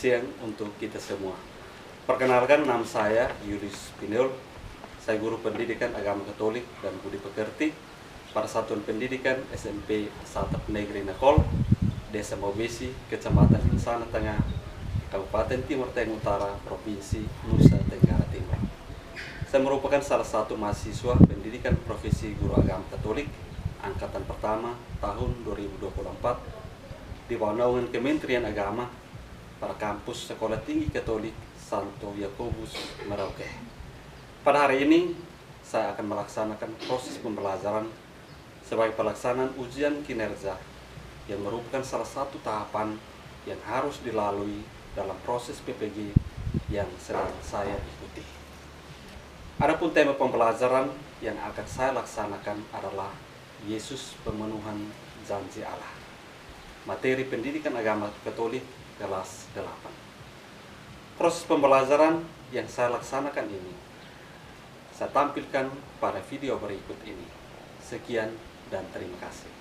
siang untuk kita semua. Perkenalkan, nama saya Yulis Pinel. Saya guru pendidikan agama Katolik dan budi pekerti pada Satuan Pendidikan SMP Satap Negeri Nakol, Desa Mobesi, Kecamatan Insana Tengah, Kabupaten Timur Tengah Utara, Provinsi Nusa Tenggara Timur. Saya merupakan salah satu mahasiswa pendidikan profesi guru agama Katolik angkatan pertama tahun 2024 di bawah naungan Kementerian Agama pada kampus Sekolah Tinggi Katolik Santo Yakobus Merauke. Pada hari ini saya akan melaksanakan proses pembelajaran sebagai pelaksanaan ujian kinerja yang merupakan salah satu tahapan yang harus dilalui dalam proses PPG yang sedang saya ikuti. Adapun tema pembelajaran yang akan saya laksanakan adalah Yesus pemenuhan janji Allah. Materi pendidikan agama Katolik kelas 8. Proses pembelajaran yang saya laksanakan ini saya tampilkan pada video berikut ini. Sekian dan terima kasih.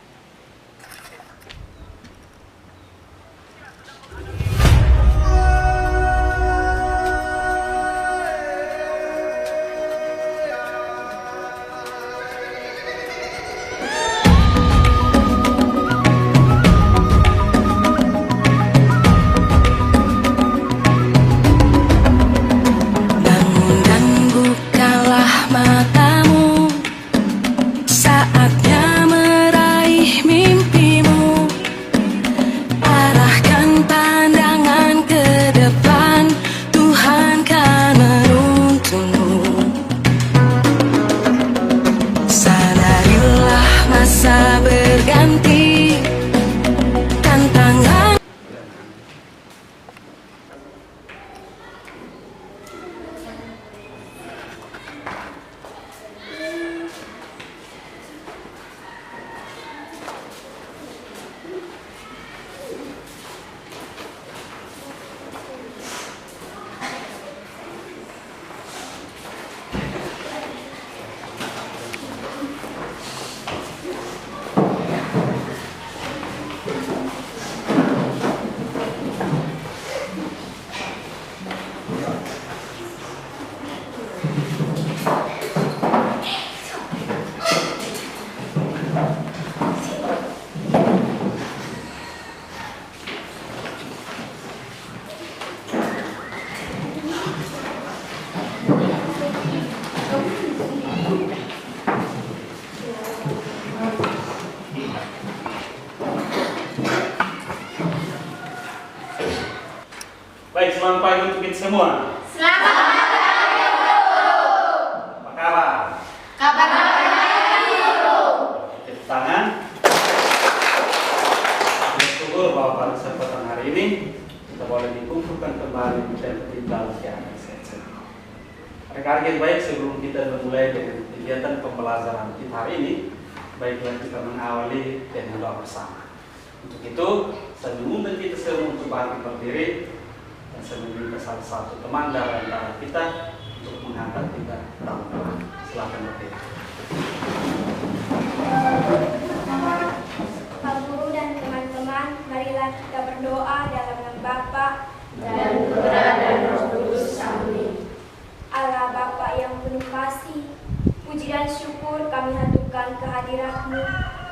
Baik, selamat pagi untuk kita semua. Selamat pagi, Guru. Apa kabar? Kabar baik, Guru. Tepuk tangan. Bersyukur bahwa pada kesempatan hari ini kita boleh dikumpulkan kembali dan tinggal di atas saja. Rekan-rekan yang baik, sebelum kita memulai dengan kegiatan pembelajaran kita hari ini, baiklah kita mengawali dengan doa bersama. Untuk itu, saya mengundang kita semua untuk bangkit berdiri. Dan saya meminta salah satu teman dari antara kita untuk mengangkat kita dalam doa. Silakan berdiri. Pak Guru dan teman-teman, marilah kita berdoa dalam nama Bapa Dan Putra dan Roh Kudus. Amin. Allah Bapa yang penuh kasih, puji dan syukur kami haturkan kehadirat-Mu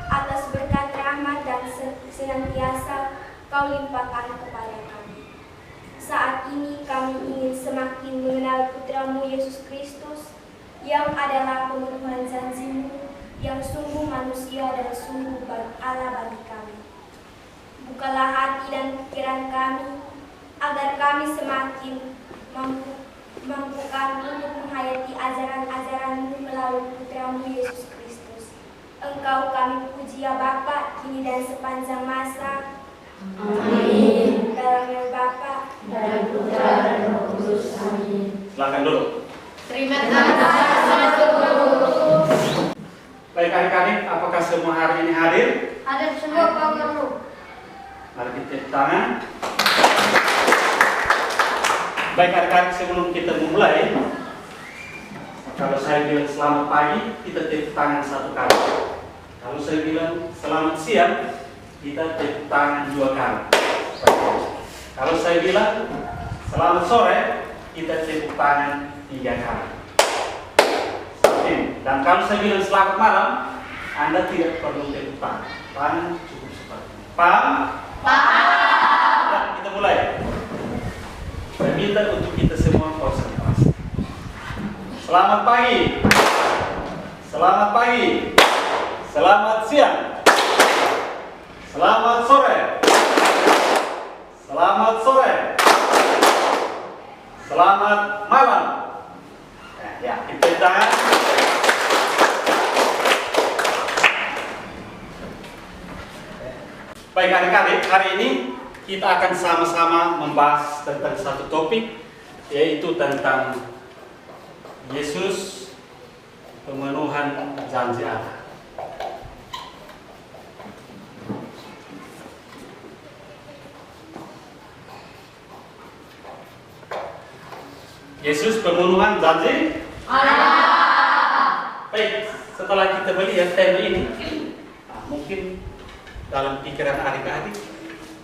atas berkat rahmat dan senantiasa Kau limpahkan kepada kami. Saat ini kami ingin semakin mengenal Putra-Mu Yesus Kristus yang adalah pemenuhan janji-Mu yang sungguh manusia dan sungguh Allah bagi kami. Bukalah hati dan pikiran kami agar kami semakin mampukan untuk menghayati ajaran-ajaran-Mu melalui Putra-Mu Yesus Kristus. Engkau kami puji ya Bapa, kini dan sepanjang masa. Amin. Dalam nama Bapa Dan Putra dan Roh Kudus. Amin. Silakan dulu. Terima kasih, Guru. Baik adik-adik, apakah semua hari ini hadir? Ada semua, Pak Guru. Mari kita tepuk tangan. Baik adik-adik, sebelum kita memulai, kalau saya bilang selamat pagi, kita tepuk tangan satu kali. Kalau saya bilang selamat siang, kita tepuk tangan 2 kali. Kalau saya bilang selamat sore, kita tepuk tangan 3 kali. Dan kalau saya bilang selamat malam, Anda tidak perlu tepuk tangan. Tangan cukup seperti ini. Paham? Paham. Ya, kita mulai. Saya minta untuk kita semua konsentrasi. Selamat pagi. Selamat pagi. Selamat siang. Selamat sore. Selamat sore. Selamat malam. Nah, ya, kita tangan. Baik adik-adik, hari ini kita akan sama-sama membahas tentang satu topik, yaitu tentang Yesus pemenuhan janji Allah. Yesus pemenuhan janji Allah. Baik, setelah kita melihat tema ini, mungkin dalam pikiran adik-adik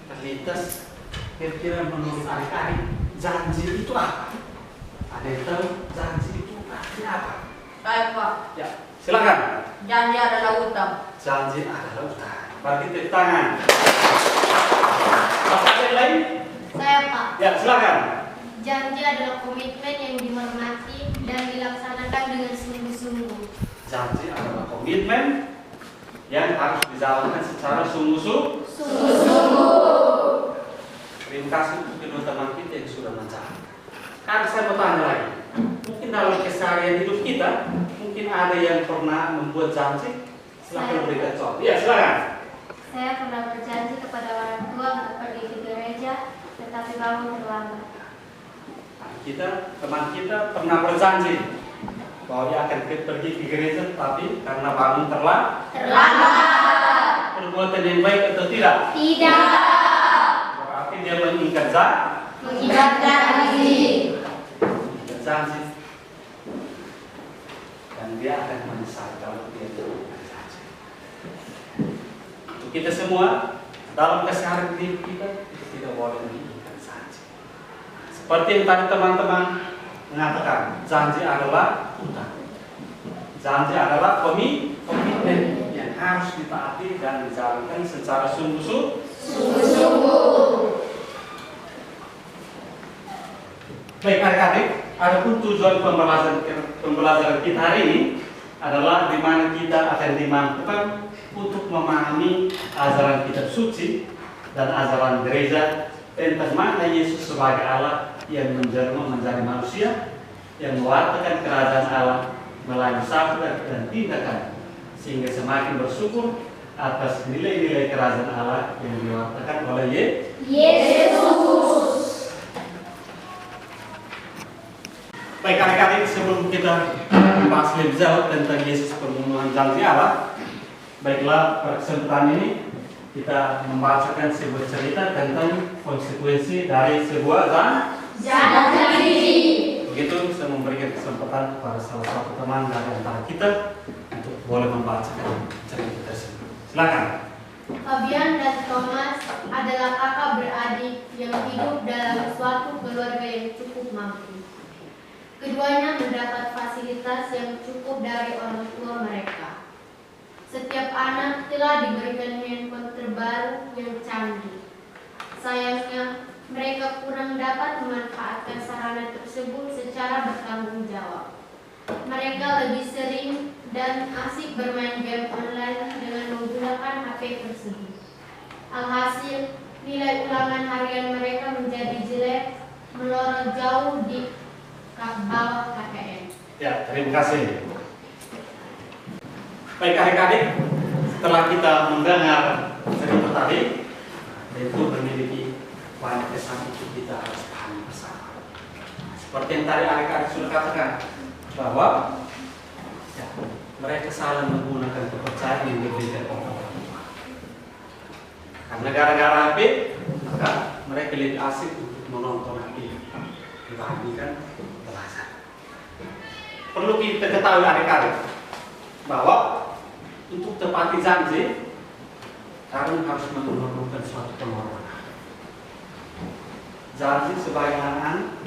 terlintas kira-kira menurut adik-adik janji itu apa? Ada yang tahu janji itu artinya apa? Baik, Pak. Ya, silakan. Janji adalah utang. Janji adalah utang. Bagi tepuk tangan. Apa yang lain? Saya, Pak. Ya, silakan. Janji adalah komitmen yang dihormati dan dilaksanakan dengan sungguh-sungguh. Janji adalah komitmen yang harus dijalankan secara sungguh-sungguh. Terima kasih untuk kedua teman kita yang sudah mencatat. Kan saya mau tanya lagi, mungkin dalam keseharian hidup kita, mungkin ada yang pernah membuat janji. Silakan berikan contoh. Ya, silakan. Saya pernah berjanji kepada orang tua untuk pergi ke gereja, tetapi bangun terlambat. Teman kita pernah berjanji bahwa dia akan pergi ke gereja, tapi karena bangun terlambat. Perbuatan yang baik atau tidak? Tidak. Berarti dia mengikat janji. Dan dia akan menyesal kalau dia tidak mengikat janji. Untuk kita semua dalam keseharian hidup kita tidak boleh mengikat janji. Seperti yang tadi teman-teman mengatakan, janji adalah utang. Janji adalah komitmen yang harus ditaati dan dijalankan secara sungguh-sungguh. Baik adik-adik, adapun tujuan pembelajaran kita hari ini adalah di mana kita akan dimampukan untuk memahami ajaran kitab suci dan ajaran gereja tentang makna Yesus sebagai Allah yang menjelma menjadi manusia, yang mewartakan kerajaan Allah melalui sabda dan tindakan, sehingga semakin bersyukur atas nilai-nilai kerajaan Allah yang diwartakan oleh Yesus. Baik adik-adik, sebelum kita membahas lebih jauh tentang Yesus pemenuhan janji Allah, baiklah pada kesempatan ini kita membacakan sebuah cerita tentang konsekuensi dari sebuah janji. Begitu saya memberikan kesempatan kepada salah satu teman dari antara kita untuk boleh membacakan cerita tersebut. Silakan. Fabian dan Thomas adalah kakak beradik yang hidup dalam suatu keluarga yang cukup mampu. Keduanya mendapat fasilitas yang cukup dari orang tua mereka. Setiap anak telah diberikan handphone terbaru yang canggih. Sayangnya, mereka kurang dapat memanfaatkan sarana tersebut secara bertanggung jawab. Mereka lebih sering dan asik bermain game online dengan menggunakan HP tersebut. Alhasil, nilai ulangan harian mereka menjadi jelek, melorot jauh di bawah KKN. Ya, terima kasih. Baik adik-adik, setelah kita mendengar cerita tadi, itu memiliki banyak kesan untuk kita harus pahami bersama. Seperti yang tadi adik-adik sudah katakan, bahwa ya, mereka salah menggunakan kepercayaan yang diberikan oleh orang tua. Karena gara-gara HP, maka mereka lebih asik untuk menonton HP dibandingkan belajar. Perlu kita ketahui adik-adik bahwa untuk tepati janji, kalian harus memerlukan suatu pengorbanan. janji sebagai anak-anak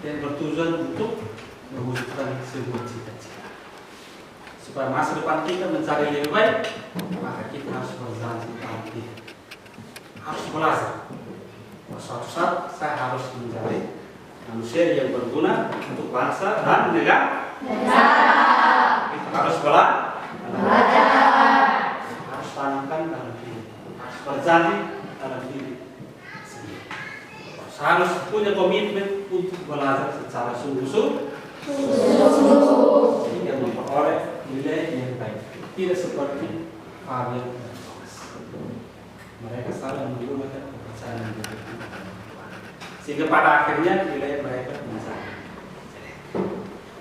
yang bertujuan untuk mewujudkan sebuah cita-cita. Supaya masa depan kita mencari lebih baik, maka kita harus berjanji pada diri. Harus belajar. Suatu saat saya harus menjadi manusia yang berguna untuk bangsa dan negara. Kita harus belajar. Harus tanamkan dalam diri. Harus berjanji dalam diri sendiri. Harus punya komitmen untuk belajar secara sungguh-sungguh sehingga memperoleh nilai yang baik. Tidak seperti Fabio dan Thomas. Mereka saling menggunakan kepercayaan diri. Sehingga pada akhirnya nilai mereka mencari.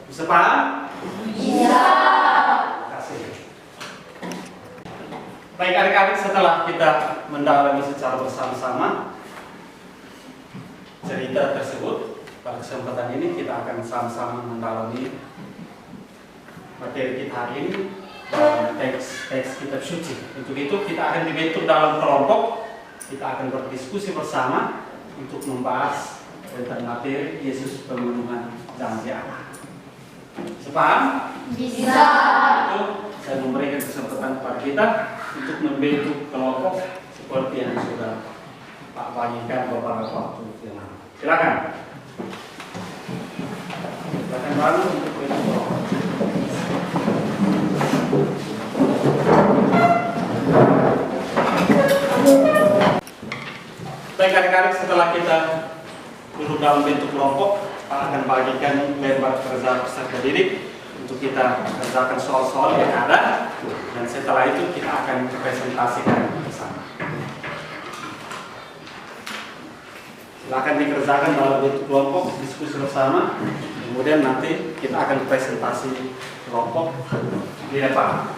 Bisa paham? Bisa. Terima kasih. Baik adik-adik, setelah kita mendalami secara bersama-sama cerita tersebut, pada kesempatan ini kita akan sama-sama mendalami materi kita hari ini dalam teks kitab suci. Untuk itu kita akan dibentuk dalam kelompok, kita akan berdiskusi bersama untuk membahas tentang materi Yesus pemenuhan janji Allah. Sepaham? Bisa. Itu saya memberikan kesempatan kepada kita untuk membentuk kelompok seperti yang sudah Pak bagikan beberapa waktu yang lalu. Silakan. Silakan bantu untuk bentuk kelompok. Baik adik-adik, setelah kita duduk dalam bentuk kelompok, Pak akan bagikan lembar kerja peserta didik untuk kita kerjakan soal-soal yang ada, dan setelah itu kita akan presentasikan bersama. Silakan dikerjakan dalam bentuk kelompok, diskusi bersama, kemudian nanti kita akan presentasi kelompok di depan.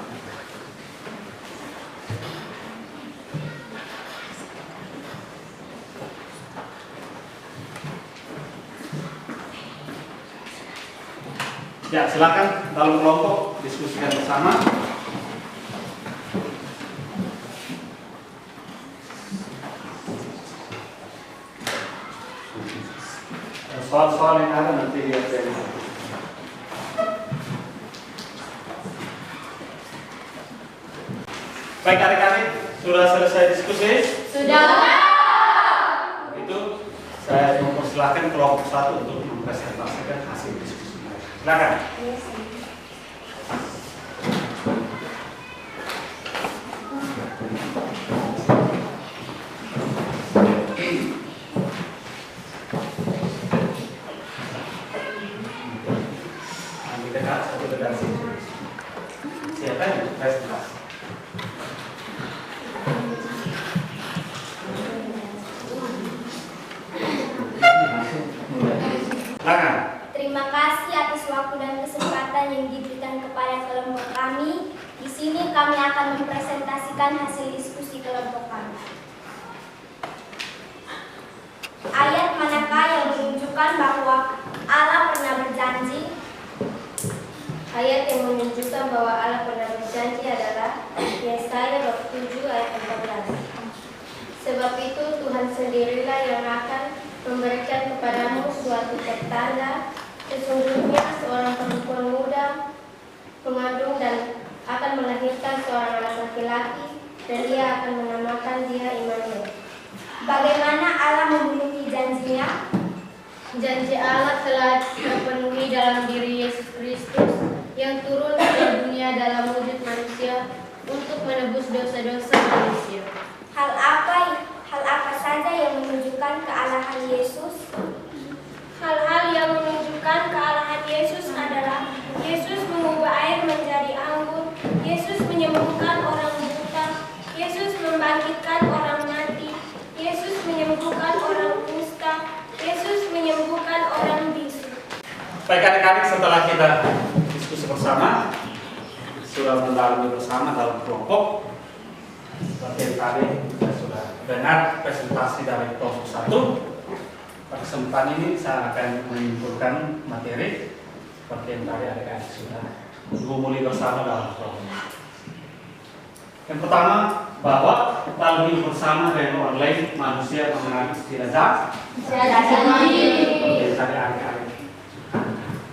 Ya, silakan dalam kelompok diskusikan bersama. Soal-soal yang ada nanti lihat dari baik adik-adik, sudah selesai diskusi? Sudah. Itu saya mempersilahkan kelompok 1 untuk mempresentasikan hasil diskusi. Silakan. Siapa yang presentasi? Silakan. Terima kasih atas waktu dan kesempatan yang diberikan kepada kelompok kami. Di sini kami akan mempresentasikan hasil diskusi kelompok kami. Ayat manakah yang menunjukkan bahwa Allah pernah berjanji? Ayat yang menunjukkan bahwa Allah pernah berjanji adalah Yesaya bab 7 ayat 14. Sebab itu Tuhan sendirilah yang akan memberikan kepadamu suatu pertanda. Sesungguhnya seorang perempuan muda mengandung dan akan melahirkan seorang anak laki-laki, dan ia akan menamakan dia Immanuel. Bagaimana Allah memenuhi janjinya? Janji Allah telah terpenuhi dalam diri Yesus Kristus yang turun ke dunia dalam wujud manusia untuk menebus dosa-dosa manusia. Hal apa saja yang menunjukkan kealahan Yesus? Hal-hal yang menunjukkan kealahan Yesus adalah Yesus mengubah air menjadi anggur, Yesus menyembuhkan orang buta, Yesus membangkitkan orang mati, Yesus menyembuhkan orang kusta, Yesus menyembuhkan orang bisu. Baik adik-adik, setelah kita diskusi bersama, sudah mendalami bersama dalam kelompok, seperti yang tadi kita sudah dengar presentasi dari kelompok 1. Pada kesempatan ini saya akan menyimpulkan materi seperti yang tadi adik-adik sudah gumuli bersama dalam kelompok. Yang pertama, bahwa dalam hidup bersama dengan orang lain manusia mengalami tidak dari hari-hari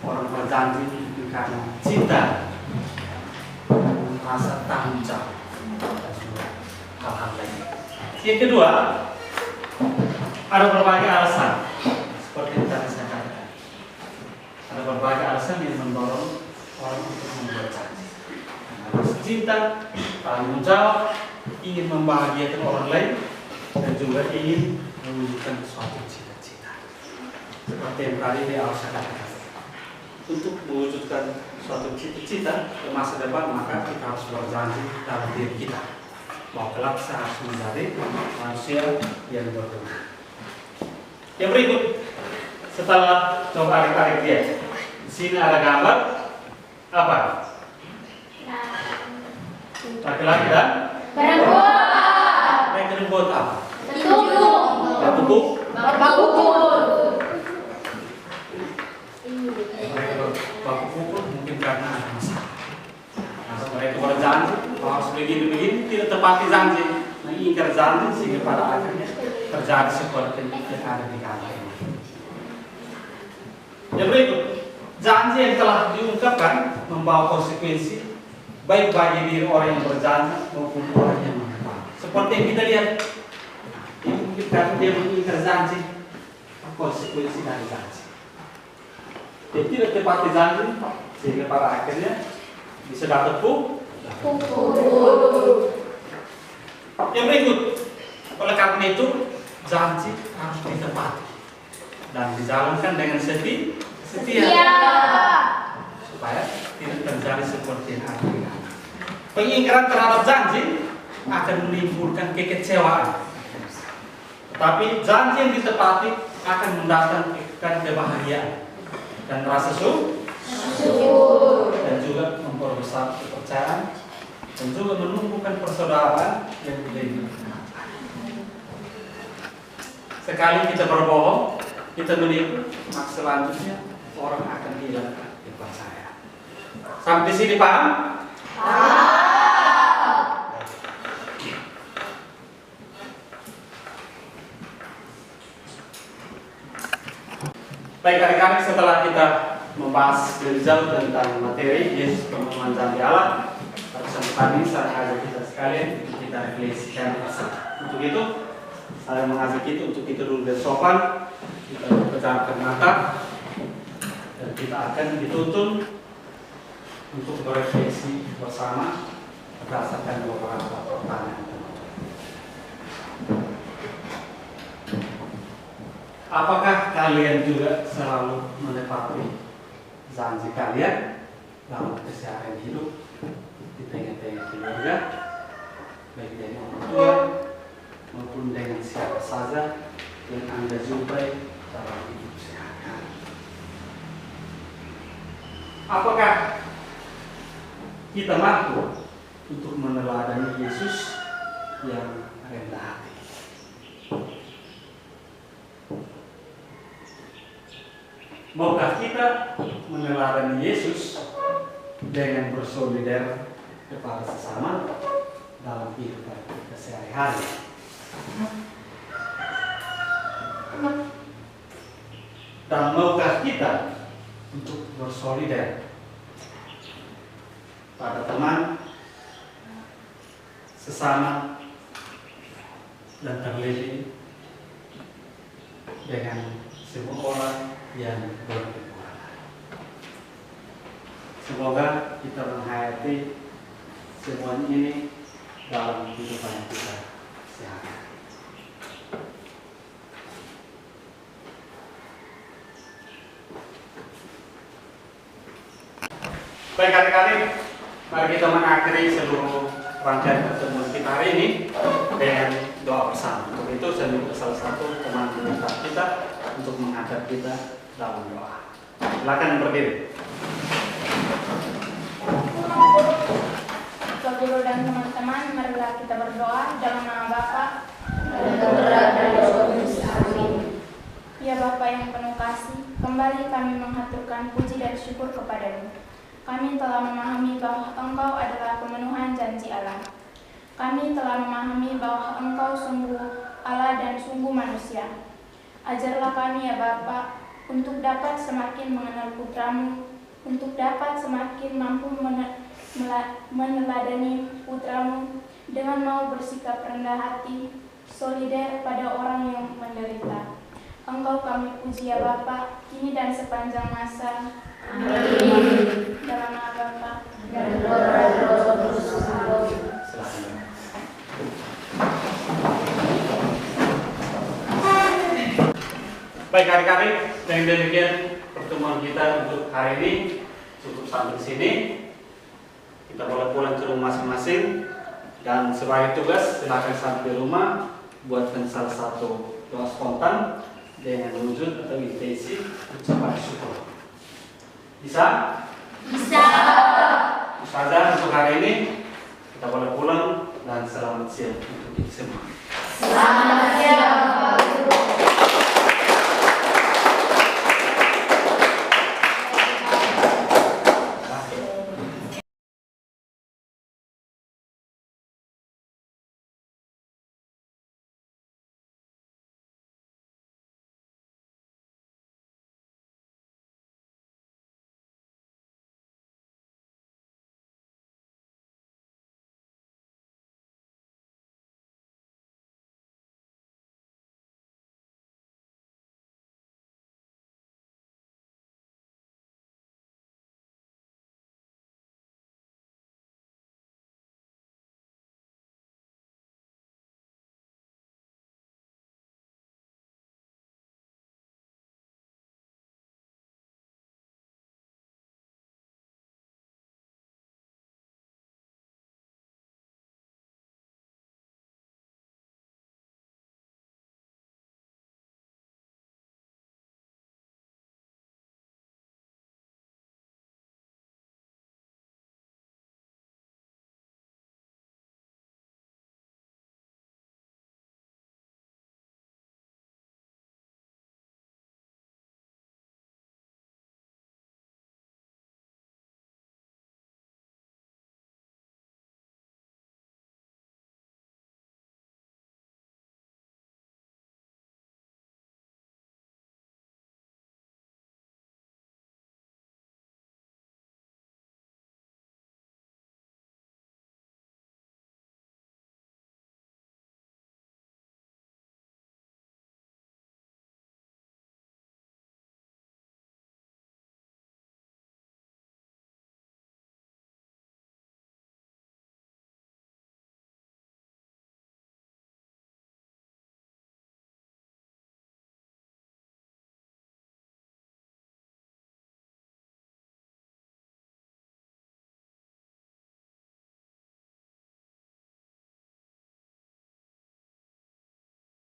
orang berjanji karena cinta, rasa tanggung jawab dan juga hal-hal lain. Yang kedua, ada berbagai alasan seperti yang tadi saya katakan. Ada berbagai alasan yang mendorong orang untuk membuat janji. Rasa cinta, tanggung jawab, ingin membahagiakan orang lain, dan juga ingin mewujudkan suatu cita-cita. Seperti yang tadi di awal saya katakan. Untuk mewujudkan suatu cita-cita ke masa depan, maka kita harus berjanji dalam diri kita bahwa kelak saya harus menjadi manusia yang berguna. Yang berikut, setelah coba tarik dia, di sini ada gambar apa? Laki-laki dan perempuan. mereka dibuat apa? Tubuh. Bapak pukul. Mereka baku pukul mungkin karena ada masalah. Mereka berjanji bahwa harus begini-begini, tidak tepati janji, mengingkar janji sehingga pada akhirnya terjadi seperti yang ada di gambar ini. Yang berikut, janji yang telah diungkapkan membawa konsekuensi baik bagi diri orang yang berjanji maupun orang yang menepati. Seperti yang kita lihat, mungkin karena dia mengingkar janji, konsekuensi dari janji. Dia tidak tepati janji sehingga pada akhirnya bisa dapat pukul. Yang berikut, oleh karena itu janji harus ditepati dan dijalankan dengan setia supaya tidak terjadi seperti yang ada. Pengingkaran terhadap janji akan menimbulkan kekecewaan, tetapi janji yang ditepati akan mendatangkan kebahagiaan dan rasa syukur dan juga memperbesar kepercayaan dan juga menumbuhkan persaudaraan yang lebih. Sekali kita berbohong, kita menipu, maka selanjutnya orang akan hilang kepercayaan. Sampai sini paham? Baik, adik-adik, setelah kita membahas lebih jauh tentang materi Yesus pemenuhan janji Allah, pada kesempatan ini saya mengajak kita sekalian untuk kita refleksikan. Untuk itu saya mengajak kita untuk kita dulu bersopan, kita pejamkan mata, dan kita akan dituntun untuk berefleksi bersama berdasarkan beberapa pertanyaan. Apakah kalian juga selalu menepati janji kalian dalam keseharian hidup di tengah-tengah keluarga, baik dengan orang tua maupun dengan siapa saja yang Anda jumpai dalam hidup sehari-hari? Apakah kita mampu untuk meneladani Yesus yang rendah hati? Maukah kita meneladani Yesus dengan bersolidar kepada sesama dalam kehidupan kita sehari-hari? Dan maukah kita untuk bersolidar pada teman, sesama, dan terlebih dengan semua orang yang berkekuatan? Semoga kita menghayati semua ini dalam kehidupan kita sehari-hari. Baik, adik-adik, mari kita mengakhiri seluruh rangkaian pertemuan kita hari ini dengan doa bersama. Untuk itu saya minta salah satu teman kita untuk mengangkat kita dalam doa. Silakan berdiri. Bapak Guru dan teman-teman, marilah kita berdoa dalam nama Bapa Ya Bapa yang penuh kasih, kembali kami menghaturkan puji dan syukur kepadamu. Kami telah memahami bahwa Engkau adalah pemenuhan janji Allah. Kami telah memahami bahwa Engkau sungguh Allah dan sungguh manusia. Ajarlah kami ya Bapa, untuk dapat semakin mengenal Putramu, untuk dapat semakin mampu meneladani Putramu dengan mau bersikap rendah hati, solider pada orang yang menderita. Engkau kami puji ya Bapa, kini dan sepanjang masa. Amin. Dalam nama Bapa dan Roh Kudus. Baik adik-adik, dengan demikian pertemuan kita untuk hari ini cukup sampai di sini. Kita boleh pulang ke rumah masing-masing, dan sebagai tugas silakan sampai rumah buatkan salah satu doa spontan dengan wujud atau intensi ucapan syukur. Bisa? Bisa. Ustazah, untuk hari ini kita boleh pulang dan selamat siang untuk kita semua. Selamat siang.